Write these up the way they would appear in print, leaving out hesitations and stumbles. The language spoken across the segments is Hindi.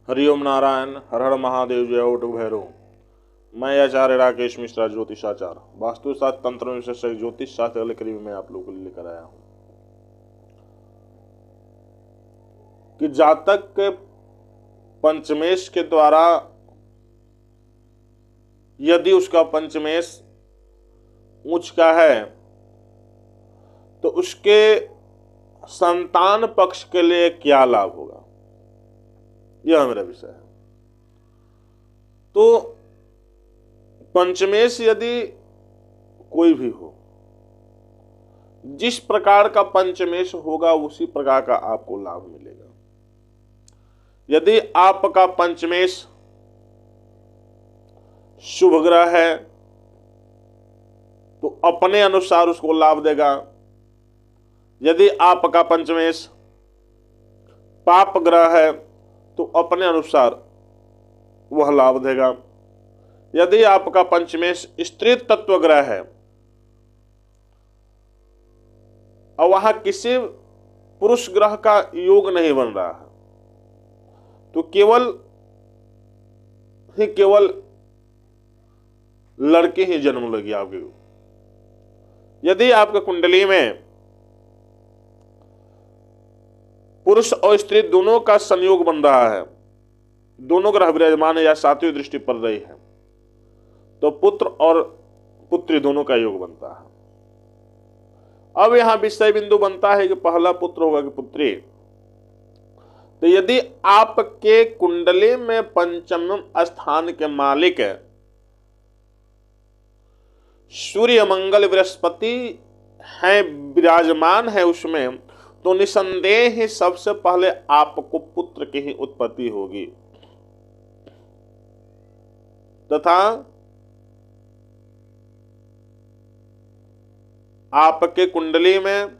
हरिओम नारायण, हर हर महादेव, जय उठ भैरव। मैं आचार्य राकेश मिश्रा, ज्योतिषाचार्य, वास्तुशास्त्र, तंत्र विशेषज्ञ, ज्योतिष शास्त्र वाले करीब में आप लोगों को लेकर आया हूं कि जातक के पंचमेश के द्वारा यदि उसका पंचमेश उच्च का है तो उसके संतान पक्ष के लिए क्या लाभ होगा, यह मेरा विषय है। तो पंचमेश यदि कोई भी हो, जिस प्रकार का पंचमेश होगा उसी प्रकार का आपको लाभ मिलेगा। यदि आपका पंचमेश शुभ ग्रह है तो अपने अनुसार उसको लाभ देगा। यदि आपका पंचमेश पाप ग्रह है तो अपने अनुसार वह लाभ देगा। यदि आपका पंचमेश स्त्री तत्व ग्रह है और वहां किसी पुरुष ग्रह का योग नहीं बन रहा है तो केवल लड़के ही जन्म लेगी आपके। यदि आपके कुंडली में पुरुष और स्त्री दोनों का संयोग बन रहा है, दोनों ग्रह विराजमान है या सातवीं दृष्टि पड़ रही है, तो पुत्र और पुत्री दोनों का योग बनता है। अब यहां विषय बिंदु बनता है कि पहला पुत्र होगा कि पुत्री। तो यदि आपके कुंडली में पंचम स्थान के मालिक सूर्य मंगल बृहस्पति है, विराजमान है उसमें, तो निसंदेह ही सबसे पहले आपको पुत्र की ही उत्पत्ति होगी तथा आपके कुंडली में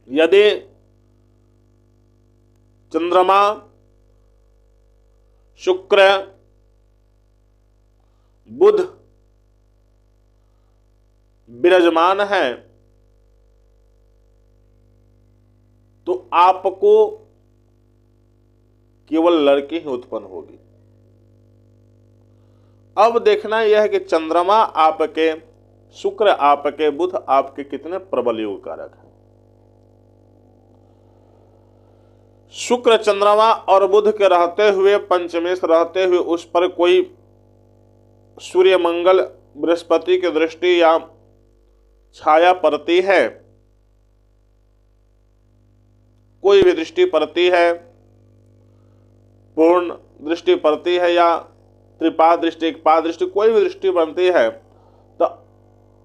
यदि चंद्रमा, शुक्र, बुध विराजमान है तो आपको केवल लड़की ही उत्पन्न होगी। अब देखना यह है कि चंद्रमा आपके, शुक्र आपके, बुध आपके कितने प्रबल योग कारक हैं। शुक्र, चंद्रमा और बुध के रहते हुए, पंचमेश रहते हुए उस पर कोई सूर्य मंगल बृहस्पति की दृष्टि या छाया पड़ती है, कोई भी दृष्टि पड़ती है, पूर्ण दृष्टि पड़ती है या त्रिपाद दृष्टि, एकपाद दृष्टि, कोई भी दृष्टि बनती है तो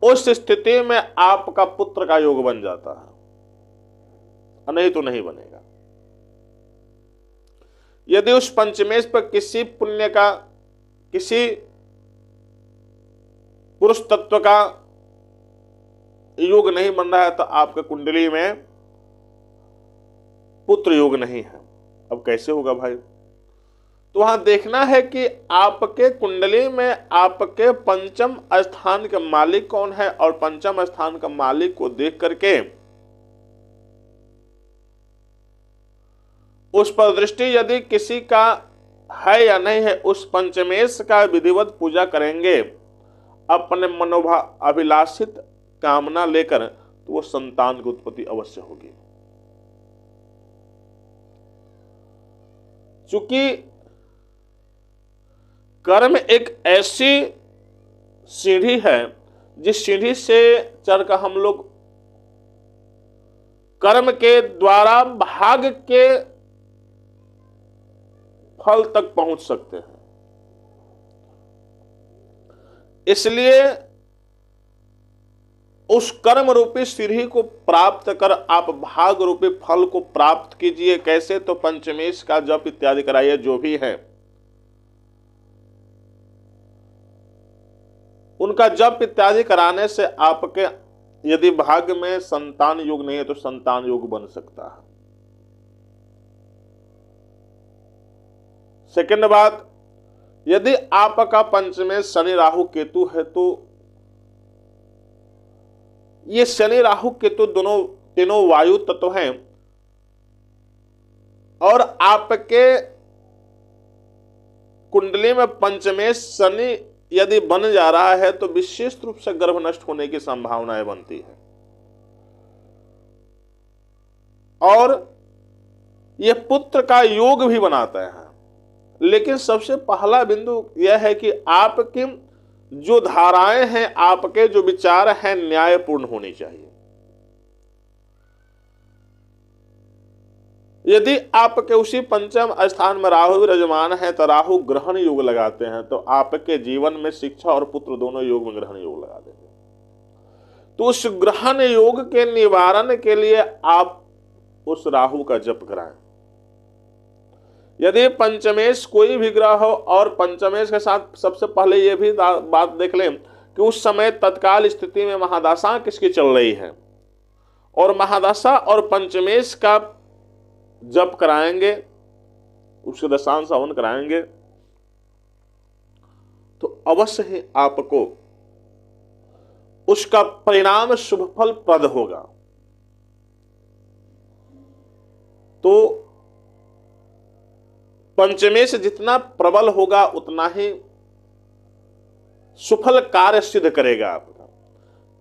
उस स्थिति में आपका पुत्र का योग बन जाता है, नहीं तो नहीं बनेगा। यदि उस पंचमेश पर किसी पुण्य का, किसी पुरुष तत्व का योग नहीं बन रहा है तो आपके कुंडली में पुत्र योग नहीं है। अब कैसे होगा भाई? तो वहां देखना है कि आपके कुंडली में आपके पंचम स्थान के मालिक कौन है और पंचम स्थान का मालिक को देख करके उस पर दृष्टि यदि किसी का है या नहीं है, उस पंचमेश का विधिवत पूजा करेंगे अपने अभिलाषित कामना लेकर, तो वो संतान की उत्पत्ति अवश्य होगी। चूंकि कर्म एक ऐसी सीढ़ी है जिस सीढ़ी से चढ़कर हम लोग कर्म के द्वारा भाग के फल तक पहुंच सकते हैं। इसलिए उस कर्म रूपी सीढ़ी को प्राप्त कर आप भाग रूपी फल को प्राप्त कीजिए। कैसे? तो पंचमेश का जप इत्यादि कराइए, जो भी है उनका जप इत्यादि कराने से आपके यदि भाग्य में संतान योग नहीं है तो संतान योग बन सकता है। सेकंड बात, यदि आपका पंचमेश शनि राहु केतु है तो ये शनि राहु केतु दोनों तीनों वायु तत्व हैं और आपके कुंडली में पंचमेश शनि यदि बन जा रहा है तो विशेष रूप से गर्भ नष्ट होने की संभावनाएं बनती है। और यह पुत्र का योग भी बनाता है। लेकिन सबसे पहला बिंदु यह है कि आपकी जो धाराएं हैं, आपके जो विचार हैं, न्यायपूर्ण होनी चाहिए। यदि आपके उसी पंचम स्थान में राहु विराजमान है तो राहु ग्रहण योग लगाते हैं, तो आपके जीवन में शिक्षा और पुत्र दोनों योग में ग्रहण योग लगा देंगे। तो उस ग्रहण योग के निवारण के लिए आप उस राहु का जप कराएं। यदि पंचमेश कोई भी ग्रह हो, और पंचमेश के साथ सबसे पहले यह भी बात देख लें कि उस समय तत्काल स्थिति में महादशा किसकी चल रही है, और महादशा और पंचमेश का जप कराएंगे, उसके दशांश हवन कराएंगे, तो अवश्य ही आपको उसका परिणाम शुभ फल प्रद होगा। तो पंचमेश जितना प्रबल होगा उतना ही सुफल कार्य सिद्ध करेगा आपका।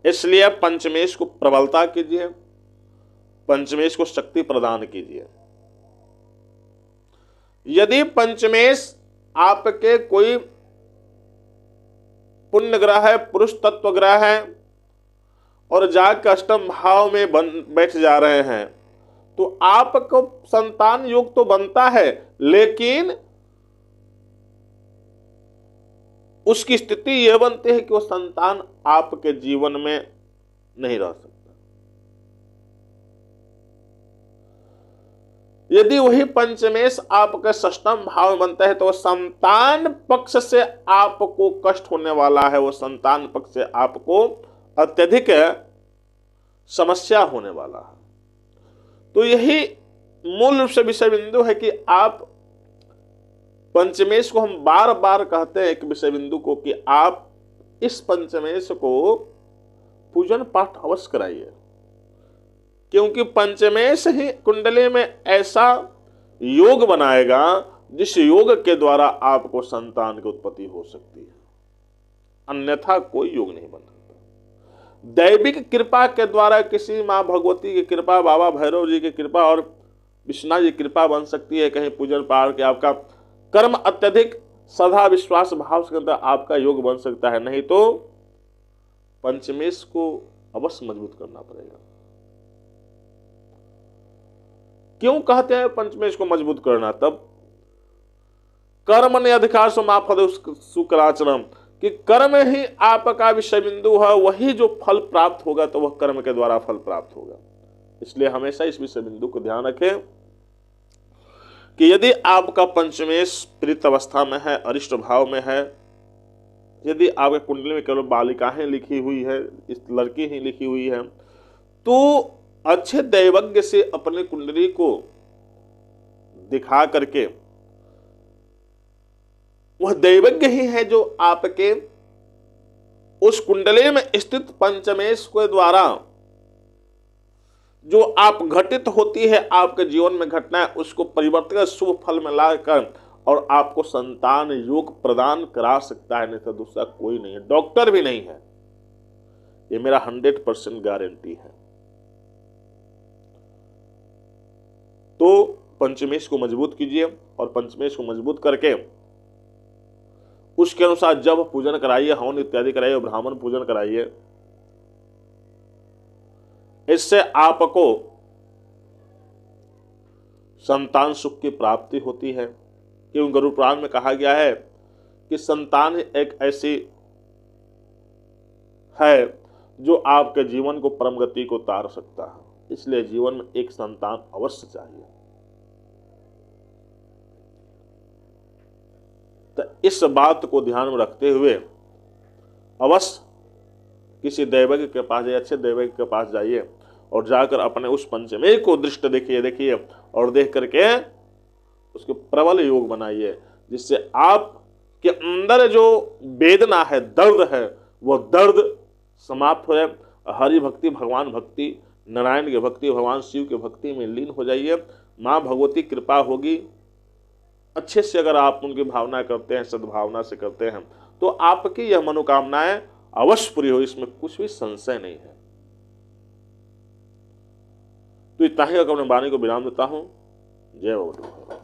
इसलिए पंचमेश को प्रबलता कीजिए, पंचमेश को शक्ति प्रदान कीजिए। यदि पंचमेश आपके कोई पुण्य ग्रह है, पुरुष तत्व ग्रह है, और जाकर अष्टम भाव में बैठ जा रहे हैं, तो आपको संतान योग तो बनता है, लेकिन उसकी स्थिति यह बनती है कि वो संतान आपके जीवन में नहीं रह सकता। यदि वही पंचमेश आपके षष्ठम भाव में बनता है तो संतान पक्ष से आपको कष्ट होने वाला है, वो संतान पक्ष से आपको अत्यधिक समस्या होने वाला है। तो यही मूल रूप से विषय बिंदु है कि आप पंचमेश को, हम बार बार कहते हैं एक विषय बिंदु को, कि आप इस पंचमेश को पूजन पाठ अवश्य कराइए, क्योंकि पंचमेश ही कुंडली में ऐसा योग बनाएगा जिस योग के द्वारा आपको संतान की उत्पत्ति हो सकती है, अन्यथा कोई योग नहीं बन सकता। दैविक कृपा के द्वारा किसी मां भगवती की कृपा, बाबा भैरव जी की कृपा और विष्णु जी की कृपा बन सकती है, कहीं पूजन पाठ के आपका कर्म अत्यधिक श्रद्धा विश्वास भाव के अंदर आपका योग बन सकता है। नहीं तो पंचमेश को अवश्य मजबूत करना पड़ेगा। क्यों कहते हैं पंचमेश को मजबूत करना? तब कर्म ने अधिकार समापद शुक्राचरम, कि कर्म ही आपका विषय बिंदु है, वही जो फल प्राप्त होगा तो वह कर्म के द्वारा फल प्राप्त होगा। इसलिए हमेशा इस विषय बिंदु को ध्यान रखें कि यदि आपका पंचमेश प्रीत अवस्था में है, अरिष्ट भाव में है, यदि आपके कुंडली में केवल बालिकाएं लिखी हुई है, इस लड़की ही लिखी हुई है, तो अच्छे दैवज्ञ से अपने कुंडली को दिखा करके, वह दैवज्ञ ही है जो आपके उस कुंडली में स्थित पंचमेश के द्वारा जो आप घटित होती है आपके जीवन में घटना है, उसको परिवर्तन शुभ फल में लाकर और आपको संतान योग प्रदान करा सकता है, नहीं तो दूसरा कोई नहीं है, डॉक्टर भी नहीं है। ये मेरा 100% गारंटी है। तो पंचमेश को मजबूत कीजिए, और पंचमेश को मजबूत करके उसके अनुसार जब पूजन कराइए, हवन इत्यादि कराइए, ब्राह्मण पूजन कराइए। इससे आपको संतान सुख की प्राप्ति होती है, क्योंकि गरुड़ पुराण में कहा गया है कि संतान एक ऐसी है जो आपके जीवन को परम गति को उतार सकता है। इसलिए जीवन में एक संतान अवश्य चाहिए। तो इस बात को ध्यान में रखते हुए अवश्य किसी दैवज्ञ के पास जाइए, अच्छे दैवज्ञ के पास जाइए, और जाकर अपने उस पंचमेश को दृष्ट देखिए और देख करके उसके प्रबल योग बनाइए, जिससे आपके अंदर जो वेदना है, दर्द है, वह दर्द समाप्त हो जाए। हरि भक्ति, भगवान भक्ति, नारायण की भक्ति, भगवान शिव की भक्ति में लीन हो जाइए। माँ भगवती कृपा होगी, अच्छे से अगर आप उनकी भावना करते हैं, सद्भावना से करते हैं, तो आपकी यह मनोकामनाएं अवश्य पूरी हो, इसमें कुछ भी संशय नहीं है। तो इतना ही अगर अपने वाणी को विराम देता हूं। जय बाबा।